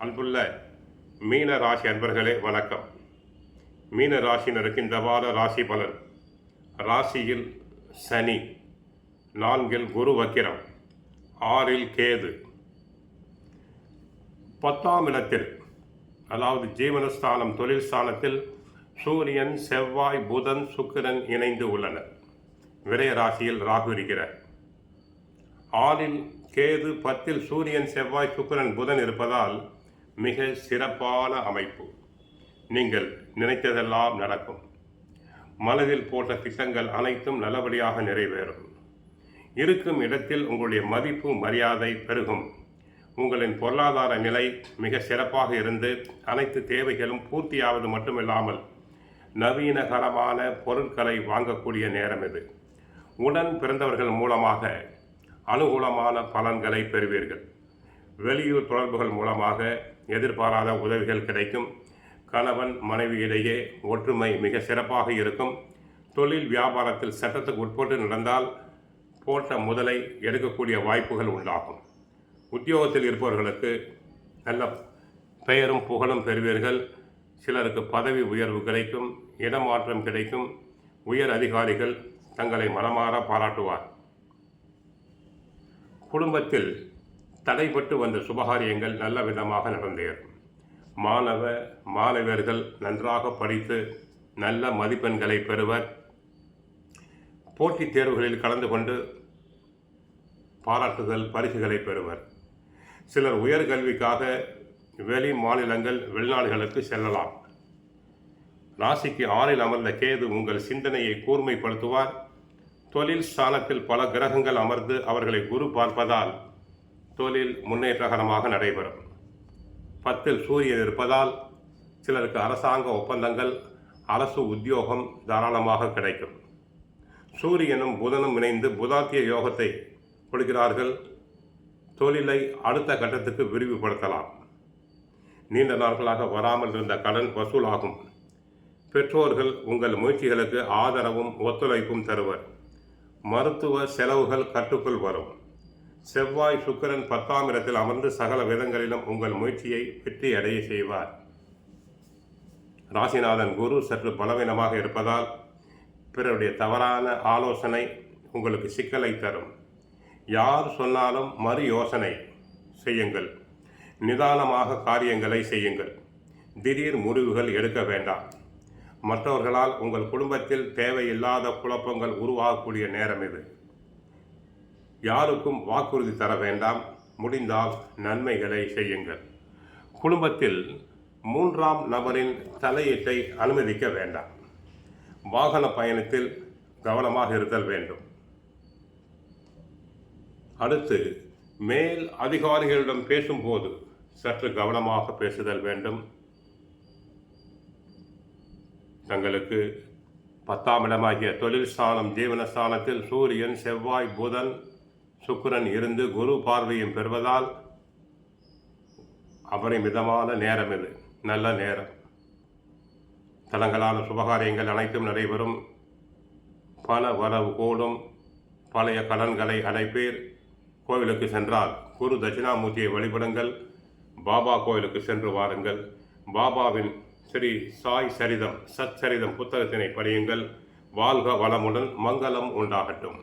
அன்புள்ள மீன ராசி அன்பர்களே வணக்கம். மீன ராசினருக்கு இந்த வார ராசி பலன். ராசியில் சனி, 4 குரு வக்கிரம், 6 கேது, 10ஆம் இடத்தில் அதாவது ஜீவனஸ்தானம் தொழில் ஸ்தானத்தில் சூரியன், செவ்வாய், புதன், சுக்கிரன் இணைந்து உள்ளனர். விரய ராசியில் ராகு இருக்கிறார். 6 கேது, 10 சூரியன், செவ்வாய், சுக்கிரன், புதன் இருப்பதால் மிக சிறப்பான அமைப்பு. நீங்கள் நினைத்ததெல்லாம் நடக்கும். மனதில் போட்ட திட்டங்கள் அனைத்தும் நல்லபடியாக நிறைவேறும். இருக்கும் இடத்தில் உங்களுடைய மதிப்பு மரியாதை பெருகும். உங்களின் பொருளாதார நிலை மிக சிறப்பாக இருந்து அனைத்து தேவைகளும் பூர்த்தியாவது மட்டுமில்லாமல் நவீனகரமான பொருட்களை வாங்கக்கூடிய நேரம் இது. உடன் பிறந்தவர்கள் மூலமாக அனுகூலமான பலன்களை பெறுவீர்கள். வெளியூர் தொடர்புகள் மூலமாக எதிர்பாராத உதவிகள் கிடைக்கும். கணவன் மனைவியிடையே ஒற்றுமை மிக சிறப்பாக இருக்கும். தொழில் வியாபாரத்தில் சட்டத்துக்கு உட்பட்டு நடந்தால் போட்ட முதலை எடுக்கக்கூடிய வாய்ப்புகள் உண்டாகும். உத்தியோகத்தில் இருப்பவர்களுக்கு நல்ல பெயரும் புகழும் பெறுவீர்கள். சிலருக்கு பதவி உயர்வு கிடைக்கும், இடமாற்றம் கிடைக்கும். உயர் அதிகாரிகள் தங்களை மனமாற பாராட்டுவார். குடும்பத்தில் தடைப்பட்டு வந்த சுபகாரியங்கள் நல்ல விதமாக நடந்தேறும். மாணவர்கள் நன்றாக படித்து நல்ல மதிப்பெண்களை பெறுவர். போட்டித் தேர்வுகளில் கலந்து கொண்டு பாராட்டுதல் பரிசுகளை பெறுவர். சிலர் உயர்கல்விக்காக வெளி மாநிலங்கள் வெளிநாடுகளுக்கு செல்லலாம். ராசிக்கு 6 அமர்ந்த கேது உங்கள் சிந்தனையை கூர்மைப்படுத்துவார். தொழில் ஸ்தானத்தில் பல கிரகங்கள் அமர்ந்து அவர்களை குரு பார்ப்பதால் தொழில் முன்னேற்றகரமாக நடைபெறும். 10 சூரியன் இருப்பதால் சிலருக்கு அரசாங்க ஒப்பந்தங்கள், அரசு உத்தியோகம் தாராளமாக கிடைக்கும். சூரியனும் புதனும் இணைந்து புதாத்திய யோகத்தை கொடுக்கிறார்கள். தொழிலை அடுத்த கட்டத்துக்கு விரிவுபடுத்தலாம். நீண்ட நாட்களாக வராமல் இருந்த கடன் வசூலாகும். பெற்றோர்கள் உங்கள் முயற்சிகளுக்கு ஆதரவும் ஒத்துழைப்பும் தருவர். மருத்துவ செலவுகள் கட்டுக்குள் வரும். செவ்வாய், சுக்கிரன் 10ஆம் இடத்தில் அமர்ந்து சகல விதங்களிலும் உங்கள் முயற்சியை வெற்றி அடைய செய்வார். ராசிநாதன் குரு சற்று பலவீனமாக இருப்பதால் பிறருடைய தவறான ஆலோசனை உங்களுக்கு சிக்கலை தரும். யார் சொன்னாலும் மறு யோசனை செய்யுங்கள். நிதானமாக காரியங்களை செய்யுங்கள். திடீர் முடிவுகள் எடுக்க வேண்டாம். மற்றவர்களால் உங்கள் குடும்பத்தில் தேவையில்லாத குழப்பங்கள் உருவாகக்கூடிய நேரம் இது. யாருக்கும் வாக்குறுதி தர வேண்டாம். முடிந்தால் நன்மைகளை செய்யுங்கள். குடும்பத்தில் 3ஆம் நபரின் தலையீட்டை அனுமதிக்க வேண்டாம். வாகன பயணத்தில் கவனமாக இருத்தல் வேண்டும். அடுத்து, மேல் அதிகாரிகளிடம் பேசும்போது சற்று கவனமாக பேசுதல் வேண்டும். தங்களுக்கு 10ஆம் இடமாகிய தொழில் ஸ்தானம் ஜீவனஸ்தானத்தில் சூரியன், செவ்வாய், புதன், சுக்கிரன் இருந்து குரு பார்வையும் பெறுவதால் அபரிமிதமான நேரம் இது. நல்ல நேரம். தடங்களான சுபகாரியங்கள் அனைத்தும் நடைபெறும். பண வரவு கூடும். பழைய கடன்களை அடைப்பீர். கோவிலுக்கு சென்றால் குரு தட்சிணாமூர்த்தியை வழிபடுங்கள். பாபா கோவிலுக்கு சென்று வாருங்கள். பாபாவின் ஸ்ரீ சாய் சரிதம், சச்சரிதம் புத்தகத்தினை படியுங்கள். வாழ்க வளமுடன், மங்களம் உண்டாகட்டும்.